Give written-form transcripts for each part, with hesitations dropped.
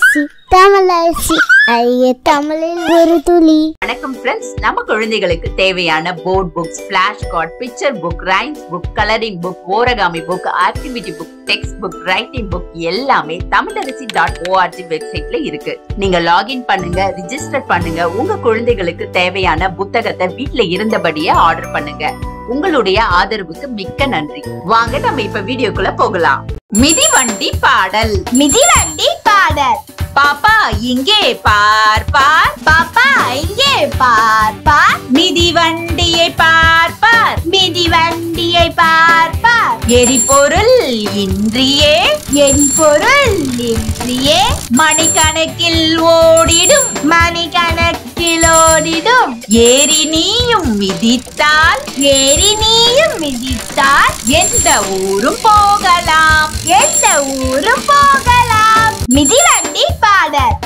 தமிழரசி ஐய தமிழில் ஒரு துளி. வணக்கம் ஃப்ரெண்ட்ஸ், நம்ம குழந்தைகளுக்கு தேவையான board books, flash card, picture book, rhymes book, colouring book, origami book, activity book, text book, writing book எல்லாமே தமிழரசி.org வெப்சைட்ல இருக்கு. நீங்க லாகின் பண்ணுங்க, ரிஜிஸ்டர் பண்ணுங்க. உங்க குழந்தைகளுக்கு தேவையான புத்தகத்தை வீட்ல இருந்தபடியே ஆர்டர் பண்ணுங்க. உங்களுடைய ஆதரவுக்கு மிக்க நன்றி. வாங்க நம்ம இப்ப வீடியோக்குள்ள போகலாம். மிதிவண்டி பாடல். மிதிவண்டி பாடல். பாப்பா இங்கே பார் பார், பாப்பா இங்கே பார் பார், மிதிவண்டியை பார் பார், மிதிவண்டியை பார் பார். எரிபொருள் இன்றியே, எரிபொருள் இன்றியே மணிக்கணக்கில் ஓடிடும், மணிக்கணக்கில் ஓடிடும். ஏறி நீயும் மிதித்தால், ஏறி நீயும் மிதித்தால் எந்த ஊரும் போகலாம், எந்த ஊரும் போகலாம். மிதிவண்டி பாடல்.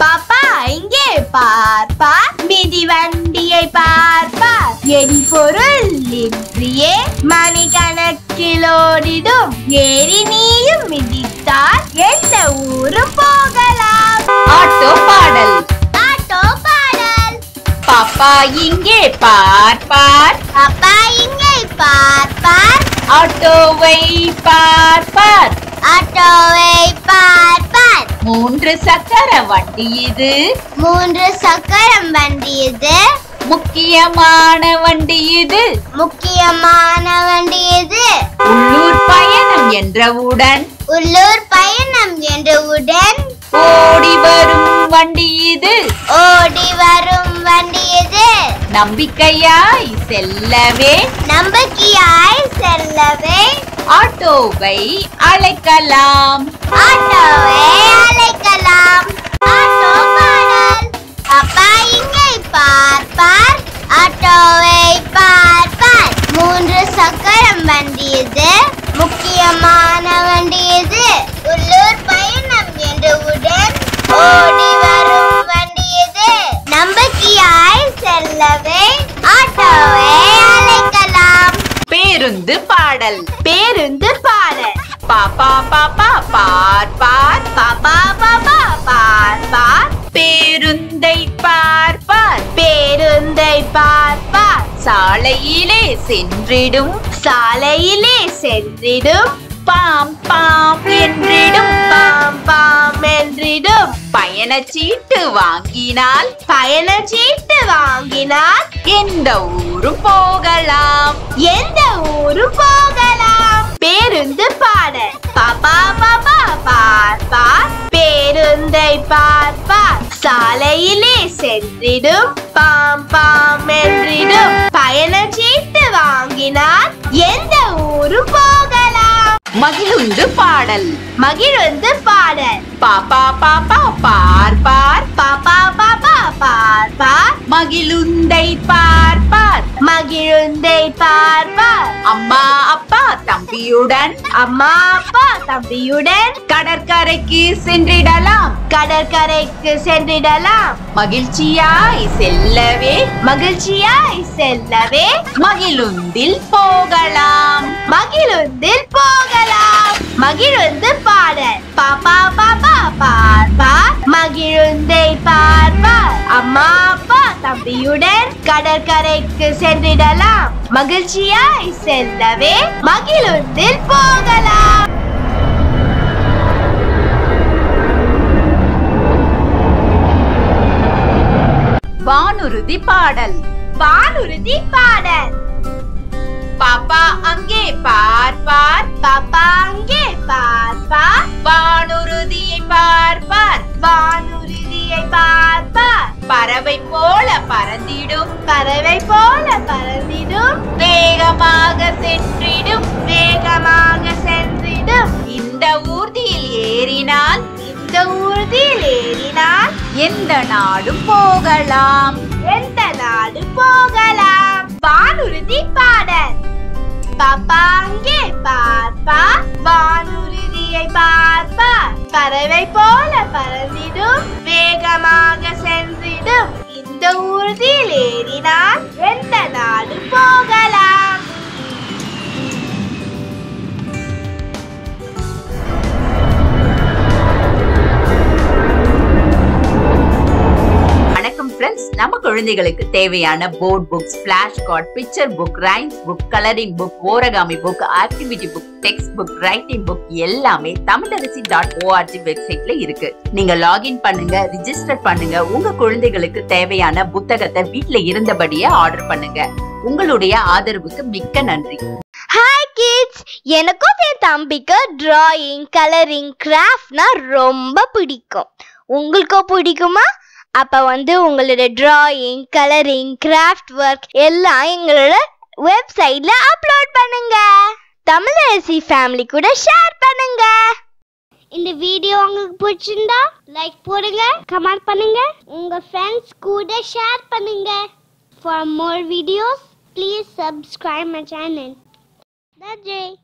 பாப்பா இங்கே பார் பார், மிதிவண்டியை பார் பார். எரிபொருள் இன்றியே மணிக்கணக்கில் ஓடிடும், ஏறி நீயும் மிதித்தால் எந்த ஊரும் போகலாம். ஆட்டோ பாடல். ஆட்டோ பாடல். பாப்பா இங்கே பார் பார், பாப்பா இங்கே பார் பார், ஆட்டோவை பார் பார், ஆட்டோவை பார் பார். 3 சக்கர வண்டி இது, 3 சக்கரம் வண்டி இது, முக்கியமான வண்டி இது, முக்கியமான வண்டி இது. உள்ளூர் பயணம் என்றவுடன், உள்ளூர் பயணம் என்றவுடன் ஓடி வரும் வண்டி இது, ஓடி வரும் வண்டி இது. நம்பிக்கையாய் செல்லவே, நம்பிக்கையாய் செல்லவே ஆட்டோவை அழைக்கலாம், ஆட்டோவை அழைக்கலாம். ஆட்டோ பாடல். பாப்பா இங்கே பார் பார், ஆட்டோவை பார் பார். 3 சக்கரம் வண்டி இது, முக்கியமான வண்டி இது, உள்ளூர் பயணம் என்றவுடன் ஓடி வரும் வண்டி இது. நம்பிக்கையாய் செல்லவே ஆட்டோவை அழைக்கலாம். பேருந்து பாடல். பேருந்து பாடல். பாப்பா பாப்பா பார் பார், பாப்பா பாப்பா பார் பார், பேருந்தை பார் பார், பேருந்தை பார் பார். சாலையிலே சென்றிடும், சாலையிலே சென்றிடும், பாம் பாம் என்றிடும், பாம் பாம் என்றிடும். பயணச்சீட்டு வாங்கினால், பயணச்சீட்டு வாங்கினால் எந்த ஊரும் போகலாம், எந்த ஊரும் போகலாம். பேருந்து பாடல். பாப்பா பாப்பா பார் பார், பேருந்தை பார் பார். சாலையிலே சென்றிடும், பாம் பாம் என்றிடும். பயணச்சீட்டு வாங்கினால் எந்த ஊரும் போகலாம். மகிழுந்து பாடல். மகிழுந்து பாடல். பாப்பா பாப்பா பார் பார், பாப்பா பாப்பா பார் பார், மகிழுந்தை பார் பார், மகிழுந்தை பார் பார். அம்மா அப்பா தம்பியுடன், அம்மா அப்பா தம்பியுடன் கடற்கரைக்கு சென்றிடலாம், கடற்கரைக்கு சென்றிடலாம். மகிழ்ச்சியாய் செல்லவே, மகிழ்ச்சியாய் செல்லவே மகிழுந்தில் போகலாம், மகிழுந்தில் போகலாம். மகிழுந்து பாடல். பாப்பா பாப்பா பார் பார், மகிழுந்தை பார் பார். அம்மா அப்பா தம்பியுடன் கடற்கரைக்கு சென்றிடலாம், மகிழ்ச்சியாய் செல்லவே மகிழுந்தில் போகலாம். வானுறுதி பாடல். வானுறுதி பாடல். பாப்பா அங்கே பார் பார், பாப்பா அங்கே பார் பார், வானுறுதியை பார் பார், வானுறுதியை பார் பார். பறவை போல பறந்திடும், பறவை போல பறந்திடும், வேகமாக சென்றிடும், வேகமாக சென்றிடும். இந்த ஊர்தியில் ஏறினால், இந்த ஊர்தியில் ஏறினால் எந்த நாடும் போகலாம், எந்த நாடு போகலாம். வானுறுதி பாடல். பாப்பா அங்கே பார் பார், வானுறுதியை பார் பார். பறவை போல பறந்திடும், வேகமாக சென்றிடும். இந்த ஊர்தியில் ஏறினால் எந்த நாடு போகலாம். குழந்தைகளுக்கு தேவையான board books, flash card, picture book, rhymes book, colouring book, origami book, activity book, text book, writing book எல்லாமே தமிழரசி.org வெப்சைட்ல இருக்கு. நீங்க லாகின் பண்ணுங்க, ரிஜிஸ்டர் பண்ணுங்க. உங்க குழந்தைகளுக்கு தேவையான புத்தகத்தை வீட்ல இருந்தபடியே ஆர்டர் பண்ணுங்க. உங்களுடைய ஆதரவுக்கு மிக்க நன்றி. ஹாய் கிட்ஸ், எனக்கும் என் தம்பிக்கு டிராயிங், கலரிங், கிராஃப்ட்னா ரொம்ப பிடிக்கும். உங்களுக்கும் பிடிக்குமா? அப்ப உங்களோட டிராயிங், கலரிங், கிராஃப்ட் ஒர்க் எல்லாம் எங்களோட வெப்சைட்ல அப்லோட் பண்ணுங்க. தமிழரசி ஃபேமிலி கூட ஷேர் பண்ணுங்க. இந்த வீடியோ உங்களுக்கு பிடிச்சிருந்தா லைக் போடுங்க, கமெண்ட் பண்ணுங்க, உங்க ஃப்ரெண்ட்ஸ் கூட ஷேர் பண்ணுங்க. For more videos, please subscribe my channel. That's it.